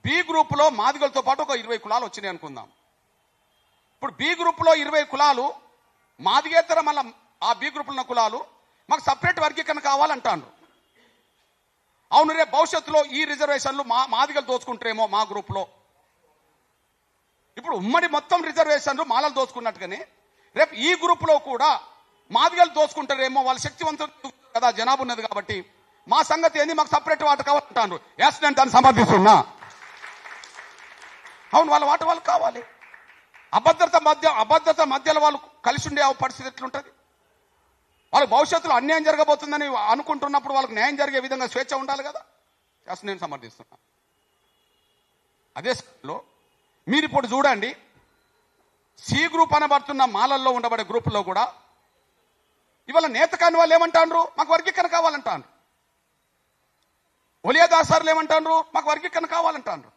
B group లో మాదిగలతో పాటు ఒక 20 కులాలు వచ్చినాయి అనుకుందాం. ఇప్పుడు బి గ్రూప్ లో 20 కులాలు మాదిగేతర మళ్ళీ ఆ బి గ్రూప్ ఉన్న కులాలు మాకు సపరేట్ వర్గీకరణ కావాలంటాను. అవును, రేపు భవిష్యత్తులో ఈ రిజర్వేషన్లు మాదిగలు దోచుకుంటారేమో మా గ్రూప్ లో. ఇప్పుడు ఉమ్మడి మొత్తం రిజర్వేషన్లు మాలలు దోచుకున్నట్టుగానే రేపు ఈ గ్రూప్ లో కూడా మాదిగలు దోచుకుంటారేమో. వాళ్ళ శక్తివంతులు కదా, జనాభా ఉన్నది కాబట్టి మా సంగతి ఏంది, మాకు సపరేట్ వాట కావాలంటాను. ఎస్, నేను దాన్ని సమర్థిస్తున్నా. అవును, వాళ్ళ వాట వాళ్ళకి కావాలి. అభద్రత మధ్యలో వాళ్ళు కలిసి ఉండే పరిస్థితి ఎట్లుంటుంది? వాళ్ళకి భవిష్యత్తులో అన్యాయం జరగబోతుందని అనుకుంటున్నప్పుడు వాళ్ళకి న్యాయం జరిగే విధంగా స్వేచ్ఛ ఉండాలి కదా. ఎస్, నేను సమర్థిస్తున్నా. అదే సమయంలో మీరు ఇప్పుడు చూడండి, సి గ్రూప్ అనబడుతున్న మాలల్లో ఉండబడే గ్రూపుల్లో కూడా ఇవాళ నేత కాని వాళ్ళు ఏమంటారు, మాకు వర్గీకరణ కావాలంటారు. ఒలియా దాసారులు ఏమంటారు, మాకు వర్గీకరణ కావాలంటారు.